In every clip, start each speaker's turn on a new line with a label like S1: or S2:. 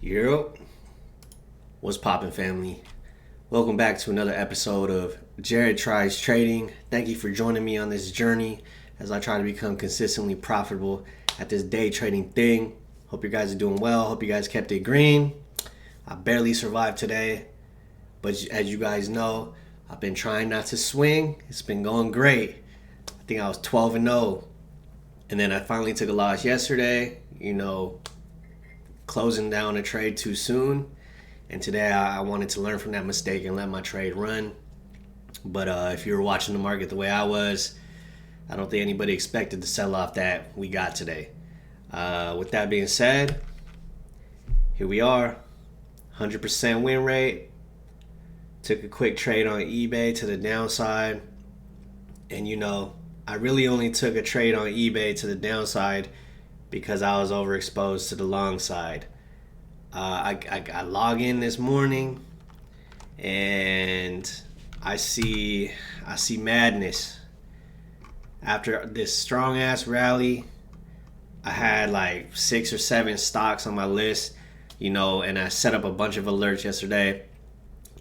S1: Yo, what's poppin', family? Welcome back to another episode of Jared Tries Trading. Thank you for joining me on this journey as I try to become consistently profitable at this day trading thing. Hope you guys are doing well. Hope you guys kept it green. I barely survived today, but as you guys know, I've been trying not to swing. It's been going great. I think I was 12-0, and then I finally took a loss yesterday. Closing down a trade too soon, and today I wanted to learn from that mistake and let my trade run. But if you were watching the market the way I was, I don't think anybody expected the sell-off that we got today. With that being said, here we are, 100% win rate. Took a quick trade on eBay to the downside, and I really only took a trade on eBay to the downside because I was overexposed to the long side. I log in this morning and I see madness. After this strong ass rally, I had like 6 or 7 stocks on my list, and I set up a bunch of alerts yesterday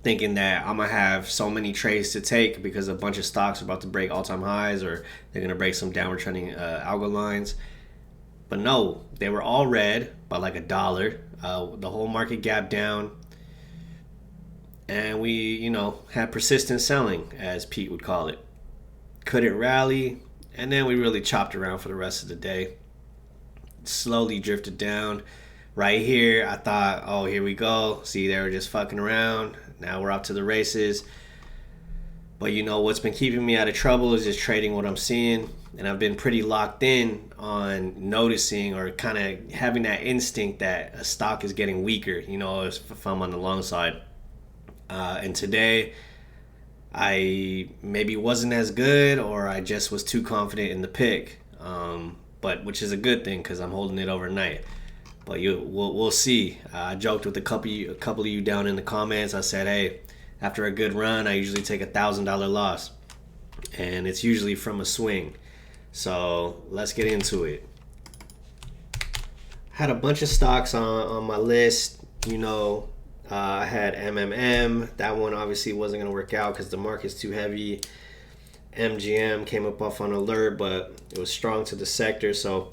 S1: thinking that I'm gonna have so many trades to take because a bunch of stocks are about to break all-time highs or they're gonna break some downward trending algo lines. But no, they were all red by like $1. The whole market gapped down, and we, had persistent selling, as Pete would call it. Couldn't rally, and then we really chopped around for the rest of the day. Slowly drifted down. Right here, I thought, oh, here we go. See, they were just fucking around. Now we're off to the races. But what's been keeping me out of trouble is just trading what I'm seeing. And I've been pretty locked in on noticing or kind of having that instinct that a stock is getting weaker, if I'm on the long side. And today, I maybe wasn't as good, or I just was too confident in the pick. But which is a good thing because I'm holding it overnight. But we'll see. I joked with a couple of you down in the comments. I said, hey, after a good run, I usually take $1,000 loss, and it's usually from a swing. So let's get into it. Had a bunch of stocks on my list. I had MMM. That one obviously wasn't going to work out because the market's too heavy. MGM came up off on alert, but it was strong to the sector. So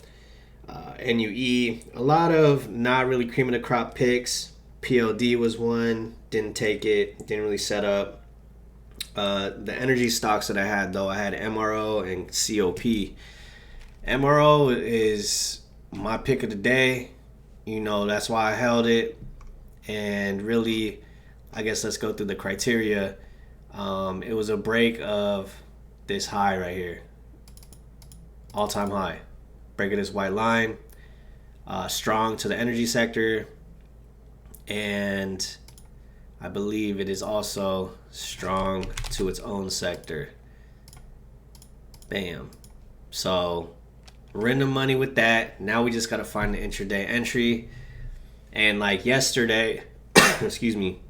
S1: NUE, a lot of not really cream of the crop picks. PLD was one. Didn't take it. Didn't really set up. The energy stocks that I had, though, I had MRO and COP. MRO is my pick of the day. That's why I held it. And really, I guess let's go through the criteria. It was a break of this high right here. All-time high. Break of this white line. Strong to the energy sector. And I believe it is also strong to its own sector. Bam. So we're in the money with that. Now we just got to find the intraday entry. And like yesterday, excuse me,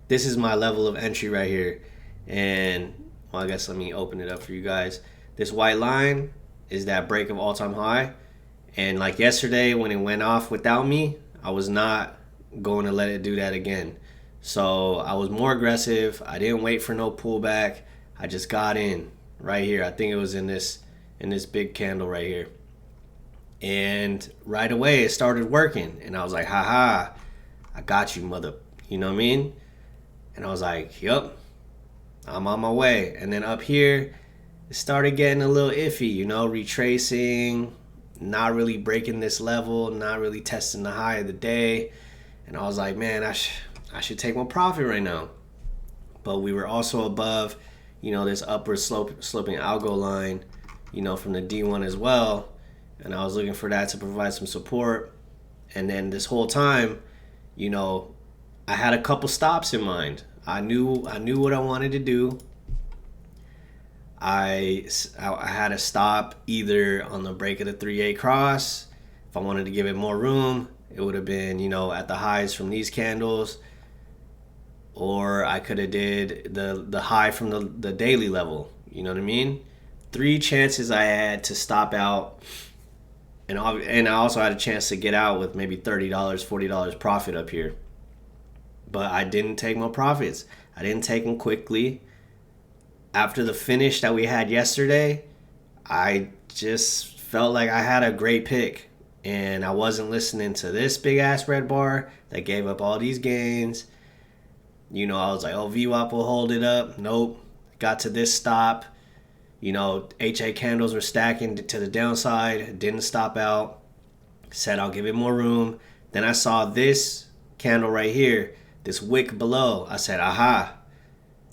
S1: this is my level of entry right here. And well, I guess let me open it up for you guys. This white line is that break of all-time high. And like yesterday when it went off without me, I was not going to let it do that again. So I was more aggressive. I didn't wait for no pullback. I just got in right here. I think it was in this big candle right here. And right away it started working. And I was like, haha, I got you, mother. You know what I mean? And I was like, yup, I'm on my way. And then up here, it started getting a little iffy, retracing, not really breaking this level, not really testing the high of the day. And I was like, man, I should take my profit right now. But we were also above, this upward sloping algo line, from the D1 as well. And I was looking for that to provide some support. And then this whole time, I had a couple stops in mind. I knew what I wanted to do. I had a stop either on the break of the 3A cross. If I wanted to give it more room, it would have been, at the highs from these candles. Or I could have did the high from the daily level. You know what I mean? 3 chances I had to stop out and I also had a chance to get out with maybe $30, $40 profit up here. But I didn't take my profits. I didn't take them quickly. After the finish that we had yesterday, I just felt like I had a great pick. And I wasn't listening to this big ass red bar that gave up all these gains. You know, I was like, oh, VWAP will hold it up. Nope. Got to this stop. You know, HA candles were stacking to the downside. Didn't stop out. Said I'll give it more room. Then I saw this candle right here, this wick below. I said, aha.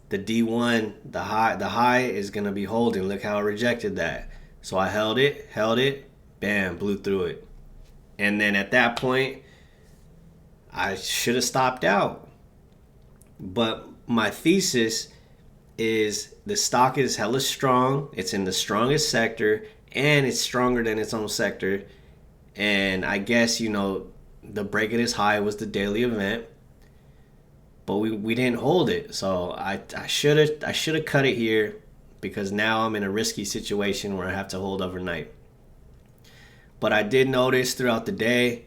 S1: The D1, the high is going to be holding. Look how it rejected that. So I held it, bam, blew through it. And then at that point, I should have stopped out. But my thesis is the stock is hella strong. It's in the strongest sector, and it's stronger than its own sector. And I guess, you know, the break of this high was the daily event. But we didn't hold it. So I should have cut it here, because now I'm in a risky situation where I have to hold overnight. But I did notice throughout the day,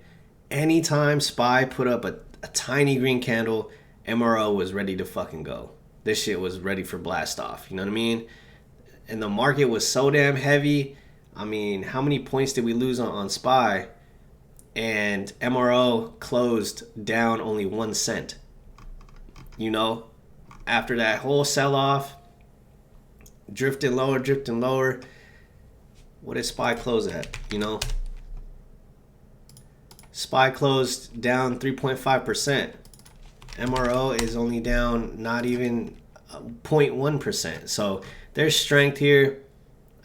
S1: anytime SPY put up a tiny green candle, MRO was ready to fucking go. This shit was ready for blast off. You know what I mean? And the market was so damn heavy. I mean, how many points did we lose on SPY? And MRO closed down only 1 cent. You know, after that whole sell-off, drifting lower. What did SPY close at? You know, SPY closed down 3.5%. MRO is only down not even 0.1%. So there's strength here.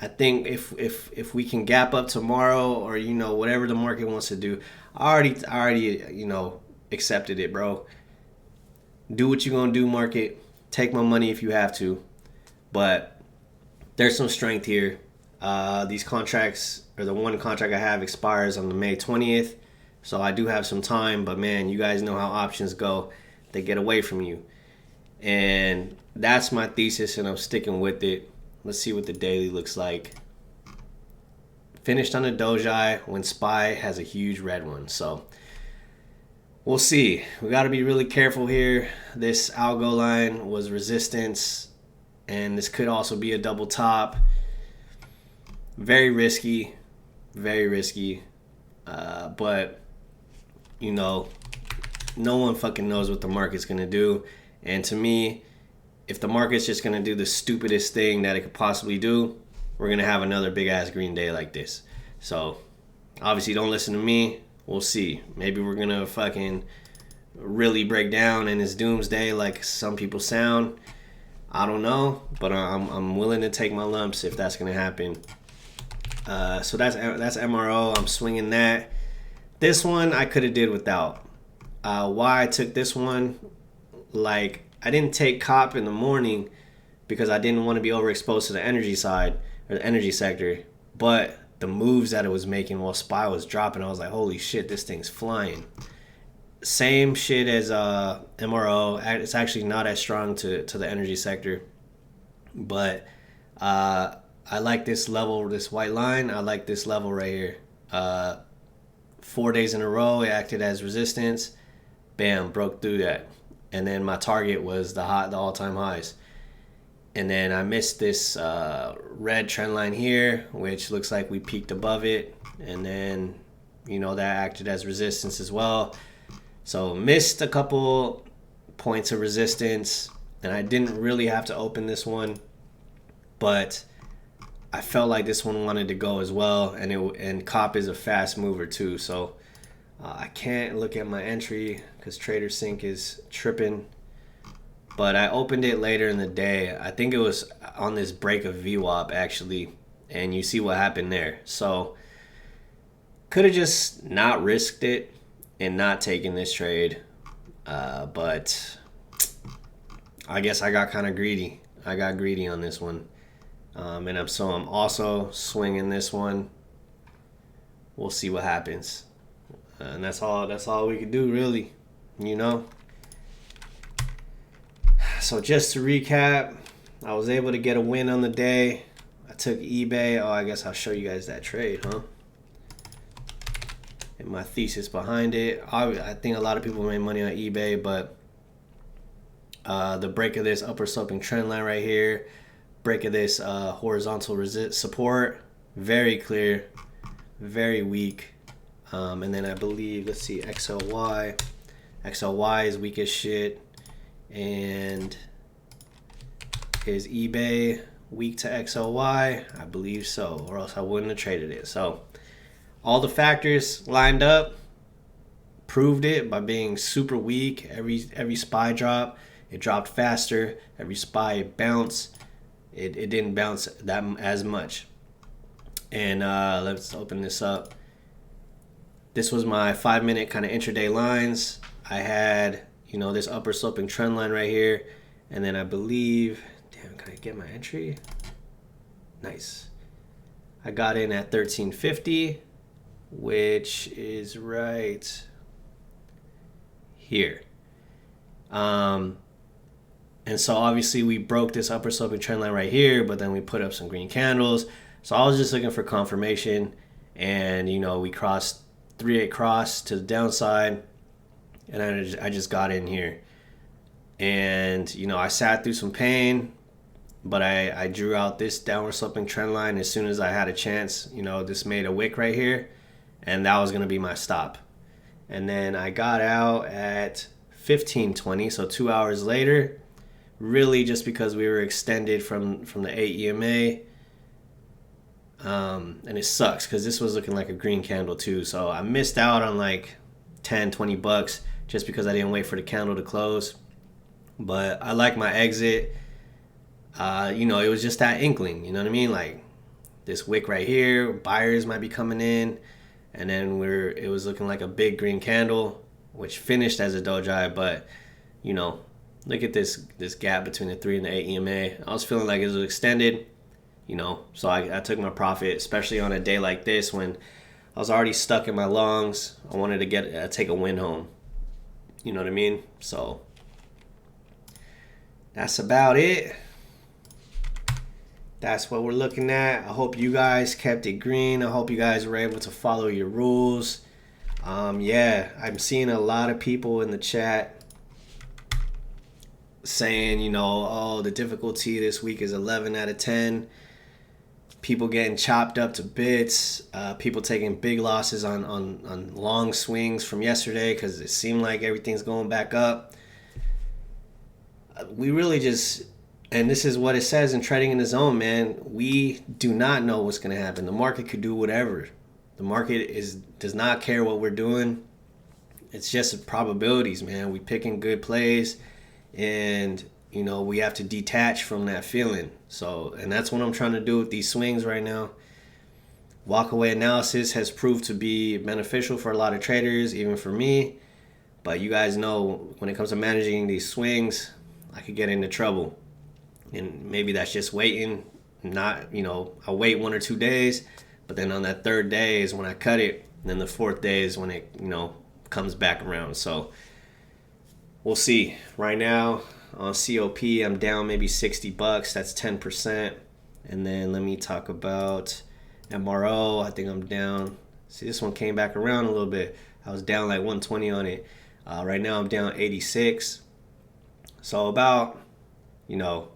S1: I think if we can gap up tomorrow, or, you know, whatever the market wants to do, I already you know, accepted it, bro. Do what you're gonna do, market. Take my money if you have to. But there's some strength here. These contracts, or the one contract I have, expires on the May 20th. So I do have some time, but man, you guys know how options go. They get away from you. And that's my thesis, and I'm sticking with it. Let's see what the daily looks like. Finished on a doji when SPY has a huge red one. So we'll see. We got to be really careful here. This algo line was resistance, and this could also be a double top. Very risky. Very risky. But, you know, no one fucking knows what the market's going to do. And to me, if the market's just going to do the stupidest thing that it could possibly do, we're going to have another big-ass green day like this. So, obviously, don't listen to me. We'll see. Maybe we're going to fucking really break down and it's doomsday like some people sound. I don't know, but I'm willing to take my lumps if that's going to happen. So that's MRO. I'm swinging that. This one I could have did without. Why I took this one, like, I didn't take COP in the morning because I didn't want to be overexposed to the energy side, or the energy sector. But the moves that it was making while SPY was dropping, I was like, holy shit, this thing's flying. Same shit as MRO. It's actually not as strong to the energy sector. But I like this level, this white line. I like this level right here. 4 days in a row, it acted as resistance. Bam, broke through that. And then my target was the all-time highs. And then I missed this red trend line here, which looks like we peaked above it. And then, you know, that acted as resistance as well. So missed a couple points of resistance. And I didn't really have to open this one. But I felt like this one wanted to go as well. And COP is a fast mover too. So I can't look at my entry because TraderSync is tripping. But I opened it later in the day. I think it was on this break of VWAP actually. And you see what happened there. So could have just not risked it and not taken this trade. But I guess I got kind of greedy. I got greedy on this one. And I'm also swinging this one. We'll see what happens. And that's all we could do, really, you know. So just to recap, I was able to get a win on the day. I took eBay. Oh, I guess I'll show you guys that trade, huh? and my thesis behind it. I think a lot of people made money on eBay, but the break of this upper sloping trend line right here, break of this horizontal resist support, very clear, very weak. And then I believe, let's see, XLY is weak as shit. And is eBay weak to XLY? I believe so, or else I wouldn't have traded it. So all the factors lined up, proved it by being super weak. Every SPY drop, it dropped faster. Every SPY bounced, it didn't bounce that as much. And let's open this up. This was my 5-minute kind of intraday lines. I had, you know, this upper sloping trend line right here, and then I believe, damn, can I get my entry? Nice. I got in at 1350, which is right here. And so obviously we broke this upper sloping trend line right here, but then we put up some green candles. So I was just looking for confirmation, and you know, we crossed 3-8 cross to the downside, and I just got in here. And you know, I sat through some pain, but I drew out this downward sloping trend line as soon as I had a chance. You know, this made a wick right here, and that was going to be my stop. And then I got out at 15:20, so 2 hours later, really just because we were extended from the 8 EMA. And it sucks because this was looking like a green candle too, so I missed out on like 10-20 bucks just because I didn't wait for the candle to close. But I like my exit. You know, it was just that inkling, you know what I mean? Like this wick right here, buyers might be coming in, and then it was looking like a big green candle, which finished as a doji. But you know, look at this gap between the 3 and the 8 EMA. I was feeling like it was extended. You know, so I took my profit, especially on a day like this when I was already stuck in my longs. I wanted to take a win home. You know what I mean? So that's about it. That's what we're looking at. I hope you guys kept it green. I hope you guys were able to follow your rules. Yeah, I'm seeing a lot of people in the chat saying, you know, oh, the difficulty this week is 11 out of 10. People getting chopped up to bits, people taking big losses on long swings from yesterday because it seemed like everything's going back up. We really just, and this is what it says in Trading in the Zone, man, we do not know what's going to happen. The market could do whatever. The market does not care what we're doing. It's just probabilities, man. We picking good plays, and you know, we have to detach from that feeling. So, and that's what I'm trying to do with these swings right now. Walkaway analysis has proved to be beneficial for a lot of traders, even for me. But you guys know, when it comes to managing these swings, I could get into trouble. And maybe that's just waiting. Not, you know, I'll wait 1 or 2 days, but then on that third day is when I cut it. And then the fourth day is when it, you know, comes back around. So we'll see. Right now, on COP, I'm down maybe 60 bucks. That's 10%. And then let me talk about MRO. I think I'm down. See, this one came back around a little bit. I was down like 120 on it. Right now I'm down 86. So about, you know,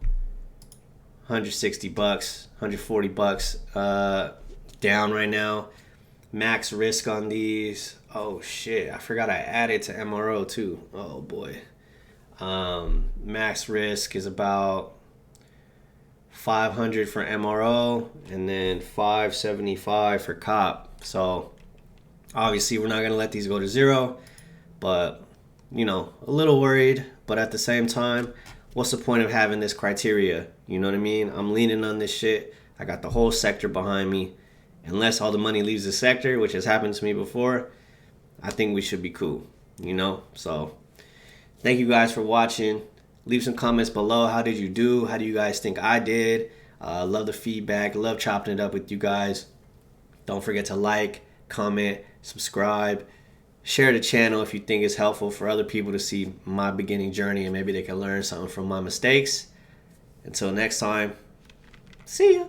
S1: 160 bucks, 140 bucks down right now. Max risk on these. Oh shit, I forgot I added to MRO too. Oh boy. Max risk is about 500 for MRO and then 575 for COP. So obviously we're not going to let these go to zero, but you know, a little worried. But at the same time, what's the point of having this criteria? You know what I mean? I'm leaning on this shit. I got the whole sector behind me. Unless all the money leaves the sector, which has happened to me before, I think we should be cool, you know? So thank you guys for watching. Leave some comments below. How did you do? How do you guys think I did? Love the feedback. Love chopping it up with you guys. Don't forget to like, comment, subscribe. Share the channel if you think it's helpful for other people to see my beginning journey, and maybe they can learn something from my mistakes. Until next time, see ya.